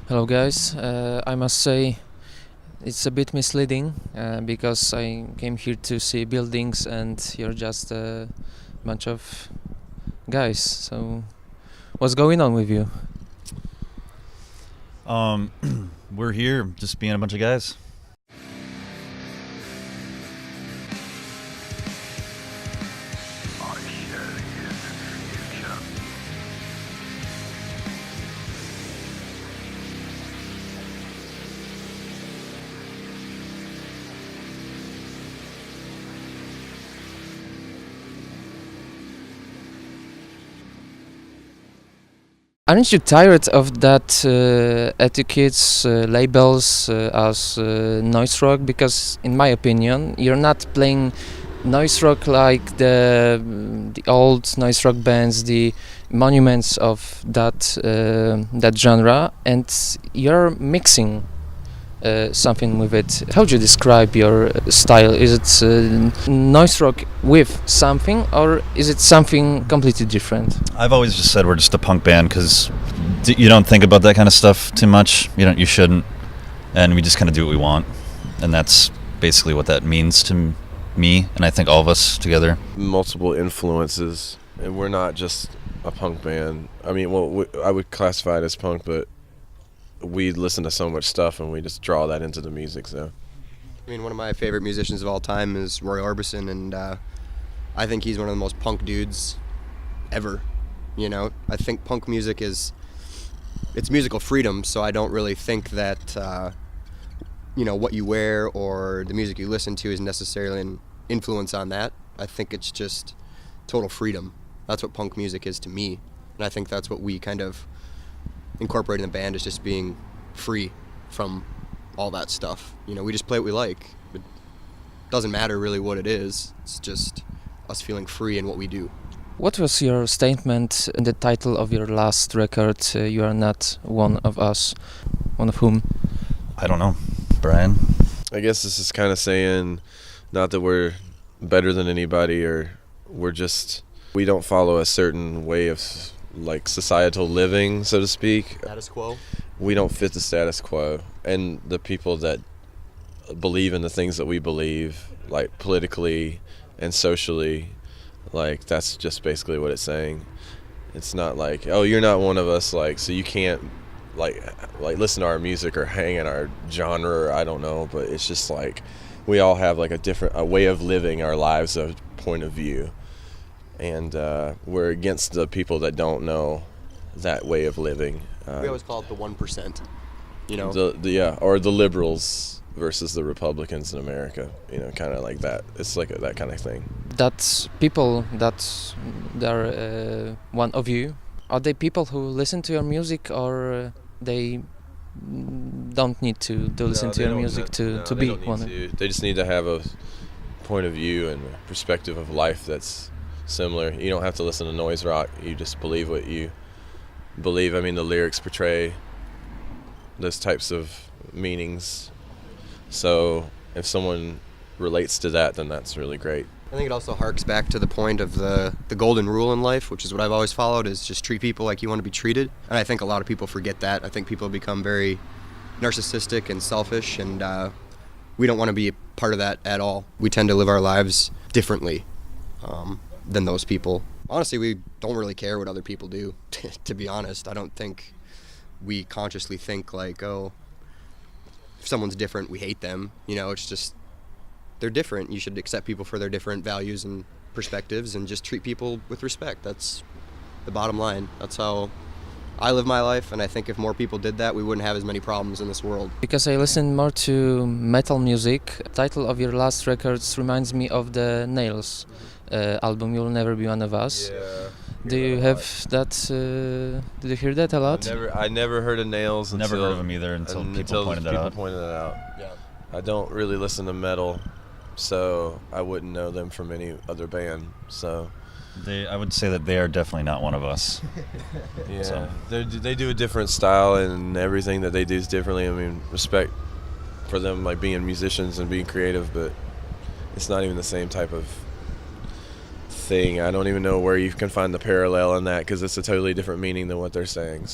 Hello, guys. I must say it's a bit misleading because I came here to see buildings and you're just a bunch of guys. So, what's going on with you? Um, we're here just being a bunch of guys. Aren't you tired of that etiquettes, labels as noise rock? Because, in my opinion, you're not playing noise rock like the old noise rock bands, the monuments of that genre, and you're mixing something with it. How do you describe your style? Is it noise rock with something, or is it something completely different? I've always just said we're just a punk band because you don't think about that kind of stuff too much. You shouldn't, and we just kind of do what we want, and that's basically what that means to me, and I think all of us together. Multiple influences, and we're not just a punk band. I mean, I would classify it as punk, but we listen to so much stuff and we just draw that into the music. So I mean, one of my favorite musicians of all time is Roy Orbison, and I think he's one of the most punk dudes ever. You know, I think punk music it's musical freedom, so I don't really think that what you wear or the music you listen to is necessarily an influence on that. I think it's just total freedom. That's what punk music is to me, and I think that's what we kind of incorporating the band is just being free from all that stuff. You know, we just play what we like. It doesn't matter really what it is. It's just us feeling free in what we do. What was your statement in the title of your last record? You are not one of us. One of whom? I don't know, Brian. I guess this is kind of saying not that we're better than anybody, or we don't follow a certain way of like societal living, so to speak. Status quo. We don't fit the status quo, and the people that believe in the things that we believe, like politically and socially, like that's just basically what it's saying. It's not like, oh, you're not one of us, like, so you can't like listen to our music or hang in our genre, or I don't know, but it's just like we all have like a way of living our lives, a point of view. And we're against the people that don't know that way of living. We always call it the 1%. You know, or the liberals versus the Republicans in America. You know, kind of like that. It's like that kind of thing. That people that are one of you, are they people who listen to your music, or they don't need to listen to your music to be one? They just need to have a point of view and a perspective of life that's similar. You don't have to listen to noise rock. You just believe what you believe. I mean, the lyrics portray those types of meanings. So if someone relates to that, then that's really great. I think it also harks back to the point of the golden rule in life, which is what I've always followed, is just treat people like you want to be treated. And I think a lot of people forget that. I think people have become very narcissistic and selfish, and we don't want to be a part of that at all. We tend to live our lives differently than those people. Honestly, we don't really care what other people do, to be honest. I don't think we consciously think like, oh, if someone's different, we hate them. You know, it's just, they're different. You should accept people for their different values and perspectives and just treat people with respect. That's the bottom line. That's how I live my life, and I think if more people did that, we wouldn't have as many problems in this world. Because I listen more to metal music, the title of your last records reminds me of the Nails album, You'll Never Be One of Us. Yeah. Do you have that? Did you hear that a lot? I never heard of Nails Never heard of them either until people pointed that out. Yeah. I don't really listen to metal, so I wouldn't know them from any other band. So I would say that they are definitely not one of us. yeah, So. they do a different style, and everything that they do is differently. I mean, respect for them, like being musicians and being creative, but it's not even the same type of thing. I don't even know where you can find the parallel in that, because it's a totally different meaning than what they're saying.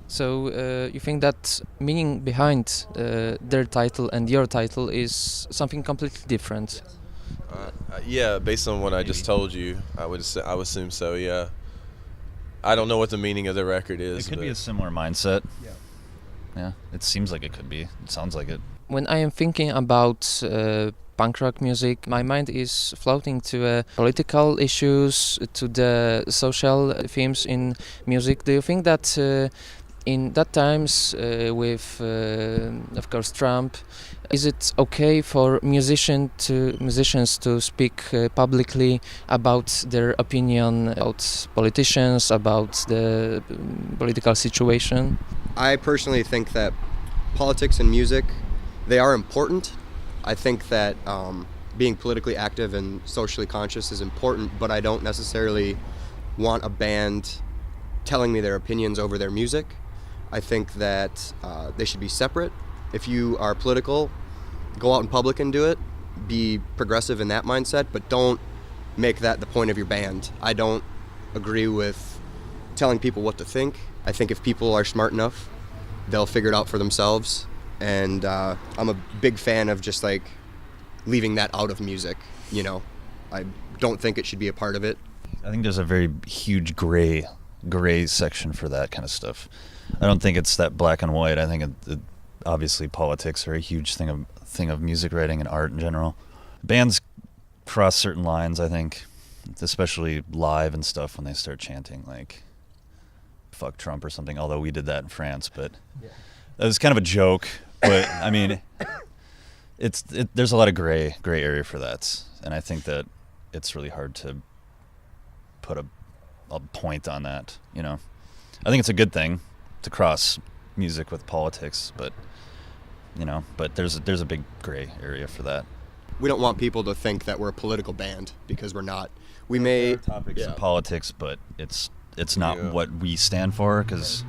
So you think that meaning behind their title and your title is something completely different? Yeah, based on what I just told you, I would assume so. Yeah, I don't know what the meaning of the record is. It could be a similar mindset. Yeah, it seems like it could be. It sounds like it. When I am thinking about punk rock music, my mind is floating to political issues, to the social themes in music. Do you think that in that times with, of course, Trump, is it okay for musicians to speak publicly about their opinion about politicians, about the political situation? I personally think that politics and music, they are important. I think that being politically active and socially conscious is important, but I don't necessarily want a band telling me their opinions over their music. I think that they should be separate. If you are political, go out in public and do it. Be progressive in that mindset, but don't make that the point of your band. I don't agree with telling people what to think. I think if people are smart enough, they'll figure it out for themselves. And I'm a big fan of just like leaving that out of music, you know. I don't think it should be a part of it. I think there's a very huge gray section for that kind of stuff. I don't think it's that black and white. I think obviously politics are a huge thing of music writing and art in general. Bands cross certain lines, I think, especially live and stuff when they start chanting like fuck Trump or something, although we did that in France, but it was kind of a joke. But I mean, there's a lot of gray area for that, and I think that it's really hard to put a point on that. You know, I think it's a good thing to cross music with politics, but you know, but there's a big gray area for that. We don't want people to think that we're a political band, because we're not. We may topics of politics, but it's not what we stand for, because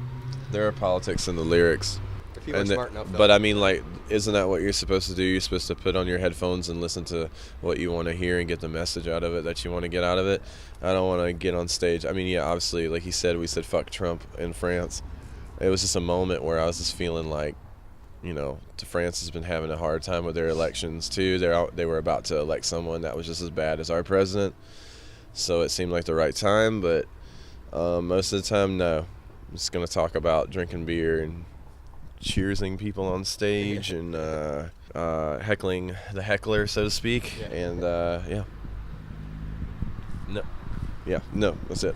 there are politics in the lyrics. If you are smart enough, but I mean, like, isn't that what you're supposed to do? You're supposed to put on your headphones and listen to what you want to hear and get the message out of it that you want to get out of it. I don't want to get on stage. I mean, yeah, obviously, like he said, we said fuck Trump in France. It was just a moment where I was just feeling like, you know, France has been having a hard time with their elections too. They were about to elect someone that was just as bad as our president. So it seemed like the right time, but most of the time, no. I'm just going to talk about drinking beer and cheersing people on stage and heckling the heckler, so to speak. And no, that's it.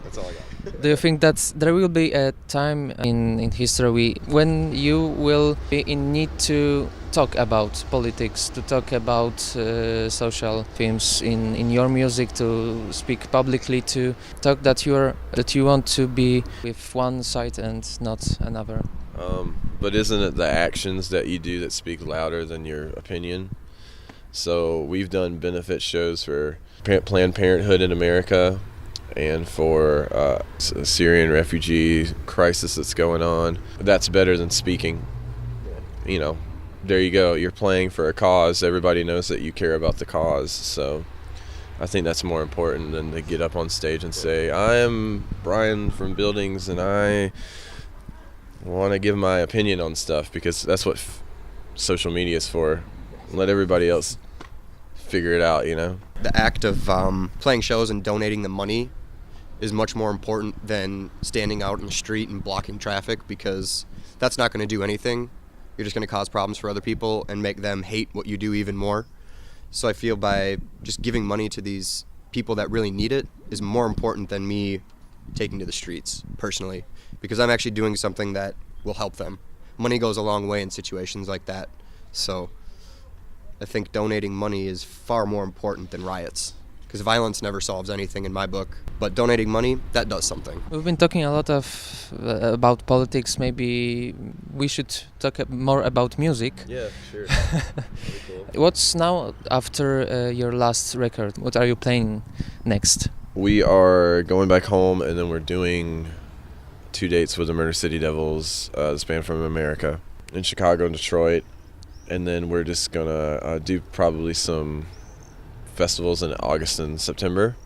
That's all I got. Do you think that there will be a time in history when you will be in need to talk about politics, to talk about social themes in your music, to speak publicly, to talk that you want to be with one side and not another? But isn't it the actions that you do that speak louder than your opinion? So we've done benefit shows for Planned Parenthood in America and for a Syrian refugee crisis that's going on. That's better than speaking. You know, there you go. You're playing for a cause. Everybody knows that you care about the cause. So I think that's more important than to get up on stage and say, I am Brian from Buildings and I want to give my opinion on stuff, because that's what social media is for. Let everybody else figure it out, you know. The act of playing shows and donating the money is much more important than standing out in the street and blocking traffic, because that's not going to do anything. You're just going to cause problems for other people and make them hate what you do even more. So I feel by just giving money to these people that really need it is more important than me taking to the streets, personally, because I'm actually doing something that will help them. Money goes a long way in situations like that. So I think donating money is far more important than riots, because violence never solves anything in my book. But donating money, that does something. We've been talking a lot about politics. Maybe we should talk more about music. Yeah, sure. That'd be cool. What's now after your last record? What are you playing next? We are going back home, and then we're doing 2 dates with the Murder City Devils, this band from America, in Chicago and Detroit. And then we're just gonna do probably some festivals in August and September.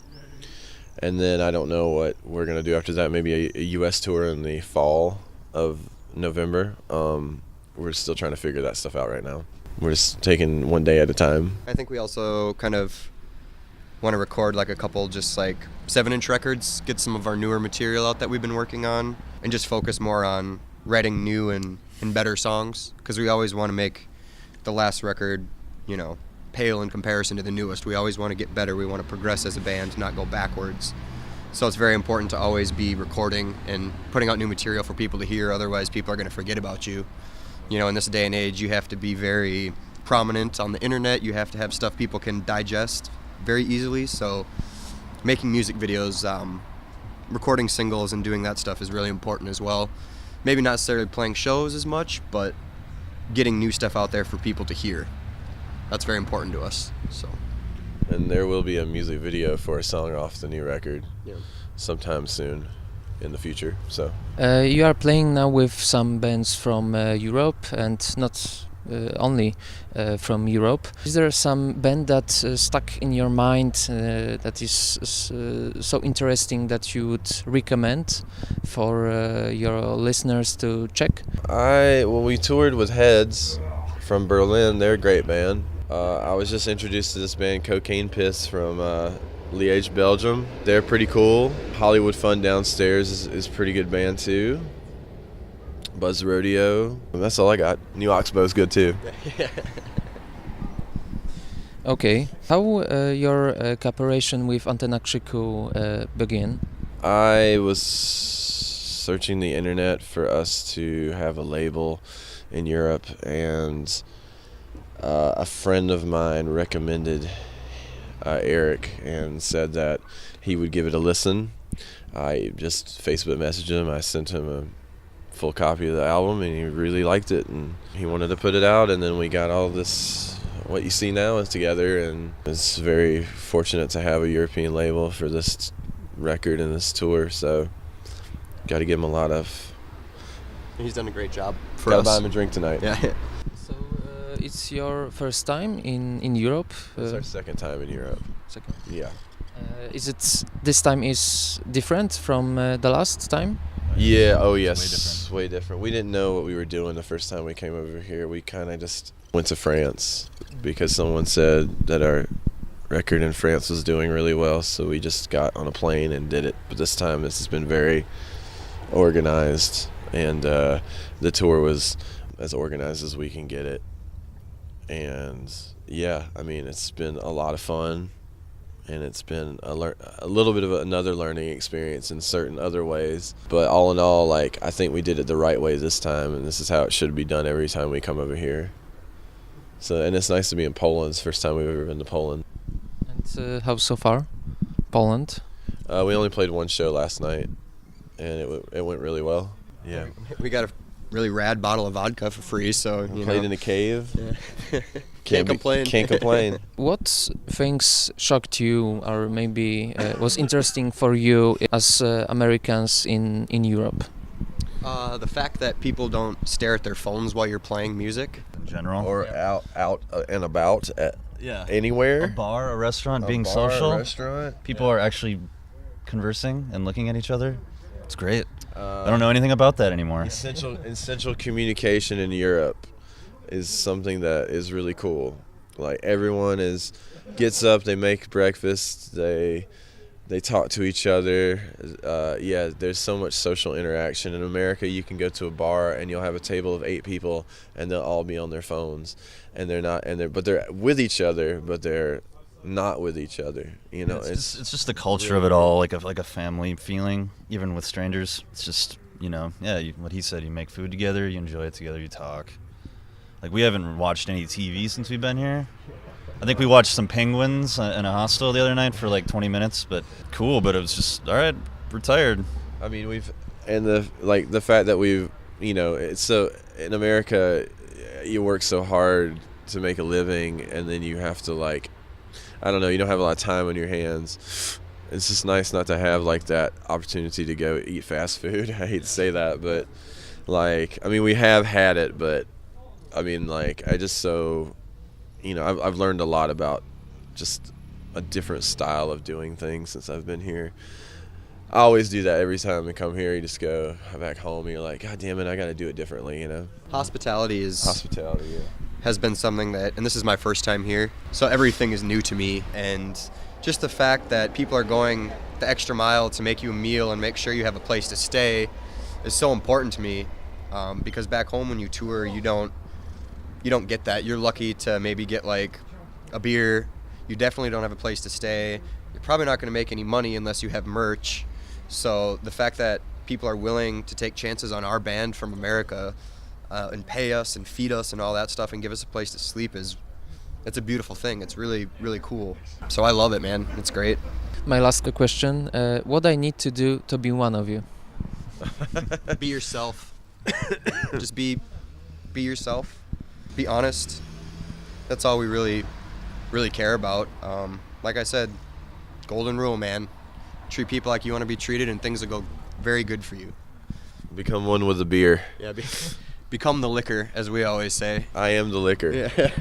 And then I don't know what we're gonna do after that. Maybe a U.S. tour in the fall of November. We're still trying to figure that stuff out right now. We're just taking one day at a time. I think we also kind of want to record like a couple just like 7-inch records, get some of our newer material out that we've been working on, and just focus more on writing new and better songs, because we always want to make the last record, you know, pale in comparison to the newest. We always want to get better. We want to progress as a band, not go backwards. So it's very important to always be recording and putting out new material for people to hear, otherwise people are going to forget about you. You know, in this day and age, you have to be very prominent on the internet. You have to have stuff people can digest very easily. So making music videos, recording singles and doing that stuff is really important as well. Maybe not necessarily playing shows as much, but getting new stuff out there for people to hear. That's very important to us. So. And there will be a music video for a song off the new record sometime soon in the future. So You are playing now with some bands from Europe, and not only from Europe. Is there some band that stuck in your mind that is so interesting that you would recommend for your listeners to check? Well, we toured with Heads from Berlin. They're a great band. I was just introduced to this band, Cocaine Piss, from Liège, Belgium. They're pretty cool. Hollywood Fun Downstairs is a pretty good band too. Buzz Rodeo. And that's all I got. New Oxbow's good too. Okay. How your cooperation with Antena Krzyku began? I was searching the internet for us to have a label in Europe, and a friend of mine recommended Eric and said that he would give it a listen. I just Facebook messaged him. I sent him a full copy of the album, and he really liked it, and he wanted to put it out, and then we got all this, what you see now, is together, and it's very fortunate to have a European label for this record and this tour, so got to give him a lot of... He's done a great job for Gotta us. buy him a drink tonight. Yeah. So it's your first time in Europe? It's our second time in Europe. Second. Yeah. Is it this time is different from the last time? Yeah, oh yes, different. way different. We didn't know what we were doing the first time we came over here. We kind of just went to France because someone said that our record in France was doing really well, so we just got on a plane and did it. But this time this has been very organized, and the tour was as organized as we can get it. And yeah, I mean, it's been a lot of fun, and it's been a little bit of another learning experience in certain other ways. But all in all, like, I think we did it the right way this time, and this is how it should be done every time we come over here. So, and it's nice to be in Poland. It's the first time we've ever been to Poland. And how so far? Poland? We only played one show last night, and it went really well. Yeah. We got a really rad bottle of vodka for free, so you Played know. in a cave. Yeah. Can't complain. Can't complain. What things shocked you, or maybe was interesting for you as Americans in Europe? The fact that people don't stare at their phones while you're playing music. In general. Or out and about at yeah. anywhere. A bar, a restaurant, being bar, social. A restaurant. People are actually conversing and looking at each other. It's great. I don't know anything about that anymore. Essential communication in Europe is something that is really cool. Like, everyone gets up, they make breakfast, they talk to each other. Yeah, there's so much social interaction. In America, you can go to a bar and you'll have a table of 8 people, and they'll all be on their phones, and they're with each other, but they're not with each other. You know, it's just the culture of it all, like a family feeling, even with strangers. It's just, you know, yeah, what he said, you make food together, you enjoy it together, you talk. Like, we haven't watched any TV since we've been here. I think we watched some penguins in a hostel the other night for like 20 minutes, but cool, but it was just, all right, we're tired. I mean, the fact that we've, you know, it's so, in America, you work so hard to make a living, and then you have to, like, I don't know, you don't have a lot of time on your hands. It's just nice not to have, like, that opportunity to go eat fast food. I hate to say that, but, like, I mean, we have had it, but, I mean, like, I just so, you know, I've learned a lot about just a different style of doing things since I've been here. I always do that every time I come here. You just go back home and you're like, God damn it, I got to do it differently, you know? Hospitality Yeah. has been something that, and this is my first time here, so everything is new to me, and just the fact that people are going the extra mile to make you a meal and make sure you have a place to stay is so important to me, because back home when you tour, you don't get that. You're lucky to maybe get like a beer. You definitely don't have a place to stay. You're probably not going to make any money unless you have merch. So the fact that people are willing to take chances on our band from America and pay us and feed us and all that stuff and give us a place to sleep it's a beautiful thing. It's really, really cool. So I love it, man. It's great. My last question: what I need to do to be one of you? Be yourself. Just be yourself. Be honest. That's all we really care about. Like I said, golden rule, man. Treat people like you want to be treated, and things will go very good for you. Become one with the beer. Yeah, become the liquor, as we always say. I am the liquor. Yeah.